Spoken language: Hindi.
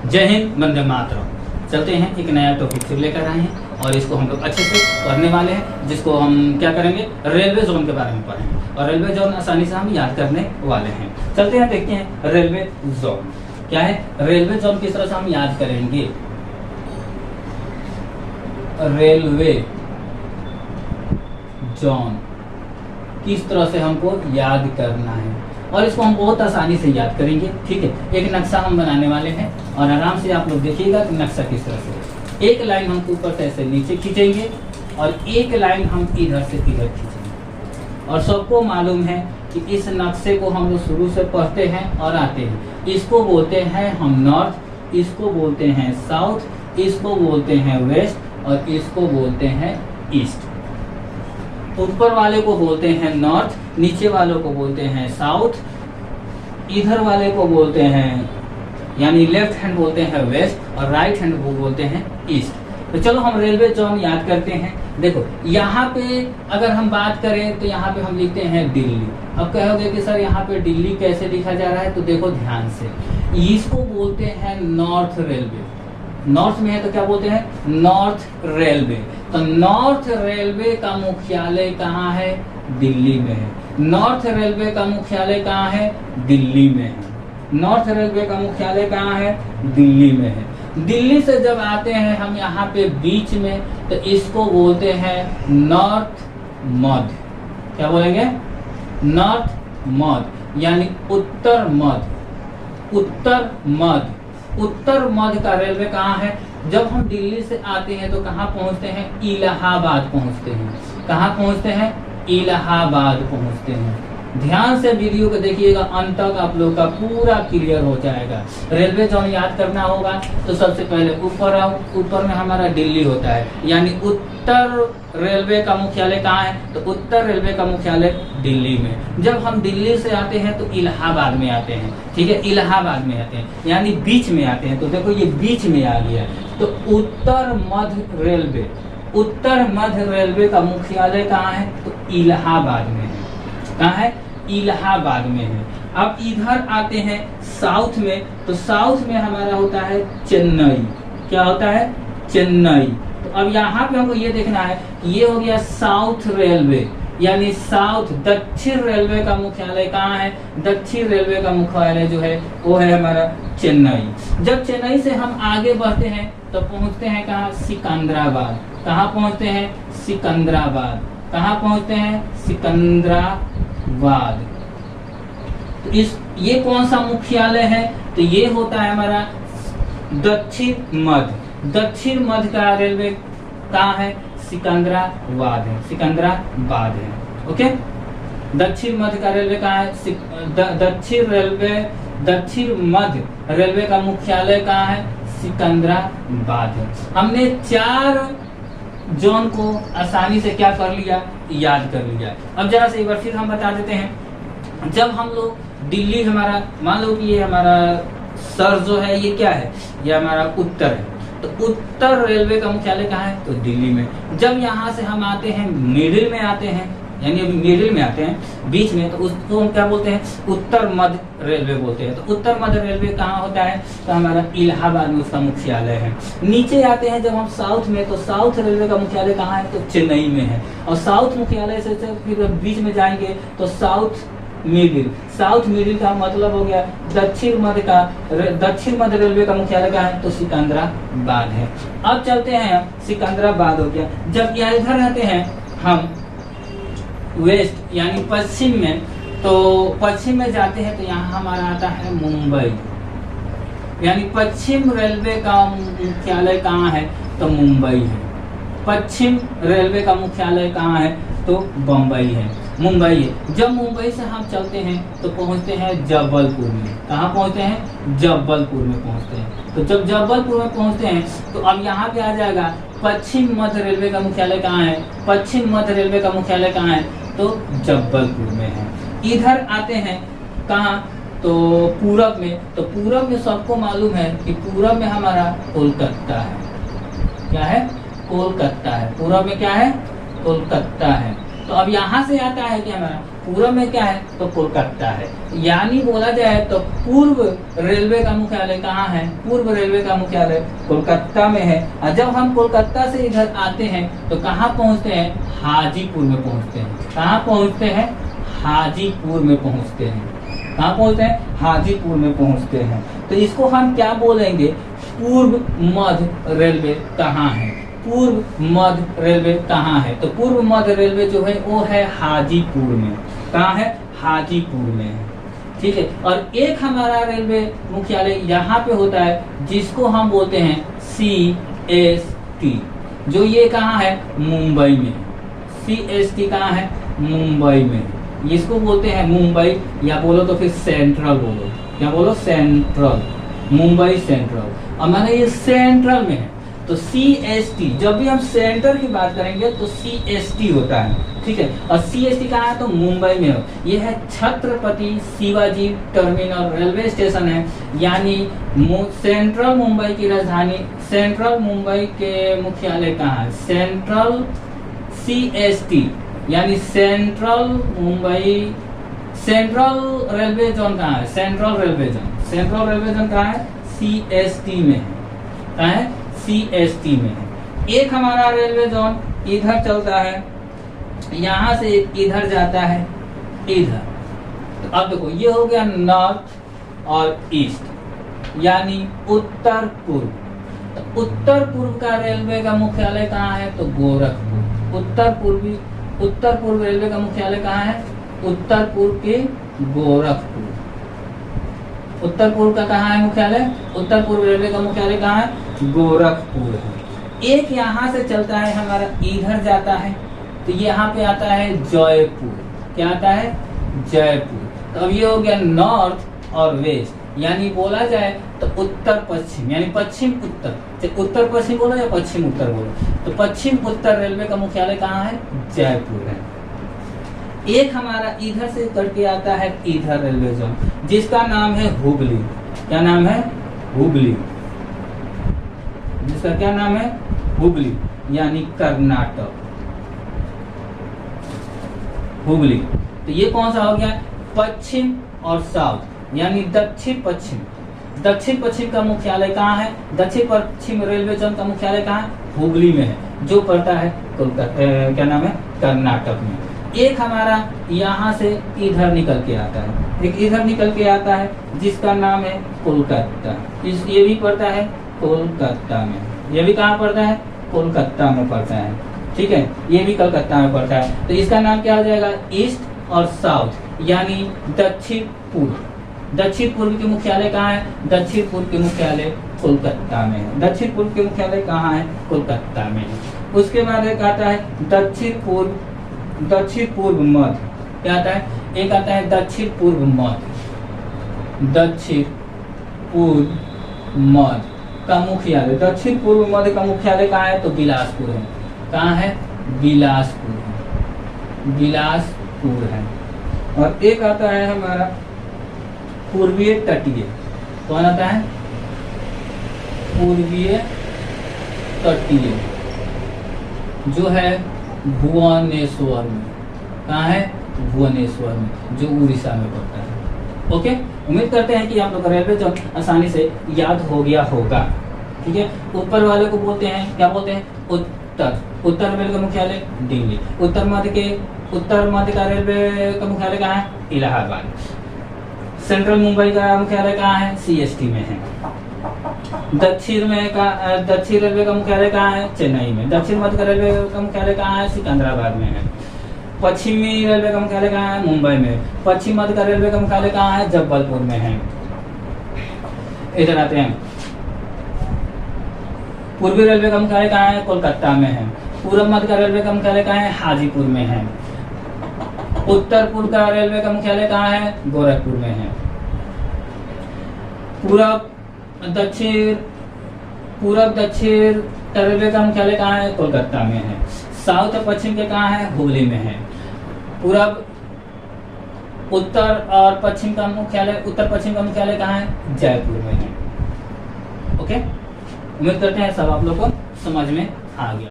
जय हिंद, वंदे मातरम। चलते हैं, एक नया टॉपिक फिर लेकर आए हैं और इसको हम लोग अच्छे से पढ़ने वाले हैं, जिसको हम क्या करेंगे, रेलवे जोन के बारे में पढ़ेंगे और रेलवे जोन आसानी से हम याद करने वाले हैं। चलते हैं, देखते हैं रेलवे जोन क्या है। रेलवे जोन किस तरह से हम याद करेंगे। रेलवे जोन किस तरह से हमको याद करना है और इसको हम बहुत आसानी से याद करेंगे। ठीक है, एक नक्शा हम बनाने वाले हैं और आराम से आप लोग देखिएगा कि नक्शा किस तरह से। एक लाइन हम ऊपर से ऐसे नीचे खींचेंगे और एक लाइन हम इधर से इधर खींचेंगे। और सबको मालूम है कि इस नक्शे को हम लोग शुरू से पढ़ते हैं और आते हैं। इसको बोलते हैं हम नॉर्थ, इसको बोलते हैं साउथ, इसको बोलते हैं वेस्ट और इसको बोलते हैं ईस्ट। ऊपर वाले को बोलते हैं नॉर्थ, नीचे वालों को बोलते हैं साउथ, इधर वाले को बोलते हैं यानी लेफ्ट हैंड बोलते हैं वेस्ट और राइट हैंड को बोलते हैं ईस्ट। तो चलो हम रेलवे जोन याद करते हैं। देखो यहाँ पे अगर हम बात करें तो यहाँ पे हम लिखते हैं दिल्ली। अब कहोगे कि सर यहाँ पे दिल्ली कैसे लिखा जा रहा है, तो देखो ध्यान से, इसको बोलते हैं नॉर्थ रेलवे। नॉर्थ में है तो क्या बोलते हैं, नॉर्थ रेलवे। तो नॉर्थ रेलवे का मुख्यालय कहाँ है, दिल्ली में है। नॉर्थ रेलवे का मुख्यालय कहाँ है, दिल्ली में है। नॉर्थ रेलवे का मुख्यालय कहाँ है, दिल्ली में है। दिल्ली से जब आते हैं हम यहाँ पे बीच में, तो इसको बोलते हैं नॉर्थ मध्य। क्या बोलेंगे, नॉर्थ मध्य यानी उत्तर मध्य। उत्तर मध्य, उत्तर मध्य का रेलवे कहाँ है। जब हम दिल्ली से आते हैं तो कहाँ पहुँचते हैं, इलाहाबाद पहुँचते हैं। कहाँ पहुँचते हैं, इलाहाबाद पहुँचते हैं। ध्यान से वीडियो को देखिएगा, अंत तक आप लोग का पूरा क्लियर हो जाएगा। रेलवे जोन याद करना होगा तो सबसे पहले ऊपर आओ। ऊपर में हमारा दिल्ली होता है यानी उत्तर रेलवे का मुख्यालय कहाँ है, तो उत्तर रेलवे का मुख्यालय दिल्ली में। जब हम दिल्ली से आते हैं तो इलाहाबाद में आते हैं। ठीक है, इलाहाबाद में आते हैं यानी बीच में आते हैं। तो देखो ये बीच में आ गया। तो उत्तर मध्य रेलवे, उत्तर मध्य रेलवे का मुख्यालय कहाँ है, तो इलाहाबाद में है। कहाँ है, इलाहाबाद में है। अब इधर आते हैं साउथ में, तो साउथ में हमारा होता है चेन्नई। क्या होता है, चेन्नई। तो अब यहाँ पे हमको ये देखना है कि ये हो गया साउथ रेलवे यानी साउथ, दक्षिण रेलवे का मुख्यालय कहाँ है, दक्षिण रेलवे का मुख्यालय जो है वो है हमारा चेन्नई। जब चेन्नई से हम आगे बढ़ते हैं तो पहुँचते हैं कहाँ, सिकंदराबाद। कहाँ पहुँचते हैं, सिकंदराबाद। कहाँ पहुँचते हैं, सिकंदराबाद। तो ये कौन सा मुख्यालय है, तो ये होता है हमारा दक्षिण मध्य। दक्षिण मध्य का रेलवे कहाँ है, सिकंदराबाद है। सिकंदराबाद है। ओके, दक्षिण मध्य का रेलवे कहाँ है, दक्षिण रेलवे, दक्षिण मध्य रेलवे का मुख्यालय कहाँ है, सिकंदराबाद है। हमने 4 जोन को आसानी से क्या कर लिया, याद कर लिया। अब जरा से एक बार फिर हम बता देते हैं। जब हम लोग दिल्ली, हमारा मान लो कि ये हमारा सर जो है ये क्या है, ये हमारा उत्तर है। तो उत्तर रेलवे का मुख्यालय कहाँ है, तो दिल्ली में। जब यहाँ से हम आते हैं, मिडिल में आते हैं यानी अभी मिडिल में आते हैं, बीच में, तो उसको हम क्या बोलते हैं, उत्तर मध्य रेलवे बोलते हैं। तो उत्तर मध्य रेलवे कहाँ होता है, तो हमारा इलाहाबाद में उसका मुख्यालय है। नीचे आते हैं जब हम साउथ में, तो साउथ रेलवे का मुख्यालय कहाँ है, तो चेन्नई में है। और साउथ मुख्यालय से फिर बीच में जाएंगे तो साउथ मिडिल। साउथ मिडिल का मतलब हो गया दक्षिण मध्य का, दक्षिण मध्य रेलवे का मुख्यालय कहाँ है, तो सिकंदराबाद है। अब चलते हैं, सिकंदराबाद हो गया। जब यहाँ इधर रहते हैं हम वेस्ट यानी पश्चिम में, तो पश्चिम में जाते हैं तो यहाँ हमारा आता है मुंबई यानी पश्चिम रेलवे का मुख्यालय कहाँ है, तो मुंबई है। पश्चिम रेलवे का मुख्यालय कहाँ है, तो बम्बई है, मुंबई है। जब मुंबई से हम चलते हैं तो पहुँचते हैं जबलपुर में। कहाँ पहुँचते हैं, जबलपुर में पहुँचते हैं। तो जब जबलपुर में पहुँचते हैं तो अब यहाँ पे आ जाएगा पश्चिम मध्य रेलवे का मुख्यालय कहाँ है, पश्चिम मध्य रेलवे का मुख्यालय कहाँ है, तो जबलपुर में है। इधर आते हैं कहाँ, तो पूरब में। तो पूरब में सबको मालूम है कि पूरब में हमारा कोलकाता है। क्या है, कोलकाता है। पूरब में क्या है, कोलकाता है। तो अब यहाँ से आता है कि हमारा पूर्व में क्या है तो कोलकाता है। यानी बोला जाए तो पूर्व रेलवे का मुख्यालय कहाँ है, पूर्व रेलवे का मुख्यालय कोलकाता में है। और जब हम कोलकाता से इधर आते हैं तो कहाँ पहुँचते हैं, हाजीपुर में पहुँचते हैं। कहाँ पहुँचते हैं, हाजीपुर में पहुँचते हैं। कहाँ पहुँचते हैं, हाजीपुर में पहुँचते हैं। तो इसको हम क्या बोलेंगे, पूर्व मध्य रेलवे कहाँ है, पूर्व मध्य रेलवे कहाँ है। तो पूर्व मध्य रेलवे जो है वो है हाजीपुर में। कहाँ है, हाजीपुर में है। ठीक है। और एक हमारा रेलवे मुख्यालय यहाँ पे होता है जिसको हम बोलते हैं CST, जो ये कहाँ है, मुंबई में। CST कहाँ है, मुंबई में। इसको बोलते हैं मुंबई, या बोलो तो फिर सेंट्रल बोलो, क्या बोलो, सेंट्रल, मुंबई सेंट्रल। और मैंने ये सेंट्रल में है तो CST, जब भी हम सेंटर की बात करेंगे तो CST होता है। ठीक है। और CST कहाँ है तो मुंबई में हो। ये है Chhatrapati Shivaji terminal railway station है। यानी सेंट्रल मुंबई की राजधानी, सेंट्रल मुंबई के मुख्यालय कहाँ है, सेंट्रल CST यानी central Mumbai, central railway zone कहाँ है, central railway zone, central railway zone कहाँ है, CST में है। कहाँ है, CST में है। एक हमारा रेलवे जोन इधर चलता है, यहाँ से इधर जाता है, इधर। तो अब देखो ये हो गया नॉर्थ और ईस्ट यानी उत्तर पूर्व। तो उत्तर पूर्व का रेलवे का मुख्यालय कहाँ है तो गोरखपुर। उत्तर पूर्व रेलवे का मुख्यालय कहाँ है, उत्तर पूर्व के गोरखपुर। उत्तर पूर्व का कहाँ है मुख्यालय, उत्तर पूर्व रेलवे का मुख्यालय कहाँ है, गोरखपुर है। एक यहाँ से चलता है हमारा, इधर जाता है तो यहाँ पे आता है जयपुर। क्या आता है, जयपुर। तो अब ये हो गया नॉर्थ और वेस्ट, यानी बोला जाए तो उत्तर पश्चिम, यानी पश्चिम उत्तर, उत्तर पश्चिम बोलो या पश्चिम उत्तर बोलो। तो पश्चिम उत्तर रेलवे का मुख्यालय कहाँ है, जयपुर है। एक हमारा इधर से करके आता है इधर रेलवे जोन, जिसका नाम है हुगली। क्या नाम है, हुगली, जिसका क्या नाम है, हुगली, यानी कर्नाटक, हुगली। तो ये कौन सा हो गया, पश्चिम और साउथ, यानी दक्षिण पश्चिम। दक्षिण पश्चिम का मुख्यालय कहाँ है, दक्षिण पश्चिम रेलवे जोन का मुख्यालय कहाँ है, हुगली में है, जो पड़ता है कोलकाता, क्या नाम है, कर्नाटक में। एक हमारा यहाँ से इधर निकल के आता है, एक इधर निकल के आता है जिसका नाम है कोलकाता। ये भी पड़ता है कोलकाता में, ये भी कहाँ पड़ता है, कोलकाता में पड़ता है। ठीक है, ये भी कलकत्ता में पड़ता है। तो इसका नाम क्या हो जाएगा, ईस्ट और साउथ, यानी दक्षिण पूर्व। दक्षिण पूर्व के मुख्यालय कहाँ है, दक्षिण पूर्व के मुख्यालय कोलकाता में है। दक्षिण पूर्व के मुख्यालय कहाँ है, कोलकाता में है। उसके बाद एक आता है दक्षिण पूर्व, दक्षिण पूर्व मध्य। क्या आता है, एक आता है दक्षिण पूर्व मध्य, दक्षिण पूर्व मध्य का मुख्यालय, दक्षिण पूर्व मध्य का मुख्यालय कहाँ है तो बिलासपुर है। कहाँ है, बिलासपुर है, बिलासपुर है। और एक आता है हमारा पूर्वीय तटीय। कौन आता है, पूर्वीय तटीय, जो है भुवनेश्वर में। कहाँ है, भुवनेश्वर में, जो उड़ीसा में पड़ता है। ओके, उम्मीद करते हैं कि आप लोग रेलवे जो आसानी से याद हो गया होगा। ठीक है, ऊपर वाले को बोलते हैं, क्या बोलते हैं, उत्तर। उत्तर रेलवे का मुख्यालय दिल्ली। उत्तर मध्य का रेलवे का मुख्यालय कहाँ है, इलाहाबाद। सेंट्रल मुंबई का मुख्यालय कहाँ है, CST में है। दक्षिण रेलवे का मुख्यालय कहाँ है, चेन्नई में। दक्षिण मध्य का रेलवे का मुख्यालय कहाँ है, सिकंदराबाद में है। पश्चिमी रेलवे का मुख्यालय कहाँ है, मुंबई में। पश्चिम मध्य का रेलवे का मुख्यालय कहाँ है, जबलपुर में है। इधर आते हैं, पूर्वी रेलवे का मुख्यालय कहाँ है, कोलकाता में है। पूर्व मध्य का रेलवे का मुख्यालय कहाँ है, हाजीपुर में है। उत्तर पूर्व का रेलवे का मुख्यालय कहाँ है, गोरखपुर में है। पूर्व दक्षिण रेलवे का मुख्यालय कहाँ है, कोलकाता में है। साउथ और पश्चिम के कहाँ है, हुगली में है। पूर्व उत्तर और पश्चिम का मुख्यालय, उत्तर पश्चिम का मुख्यालय कहाँ है, जयपुर में है। ओके, उम्मीद करते हैं सब आप लोग को समझ में आ गया।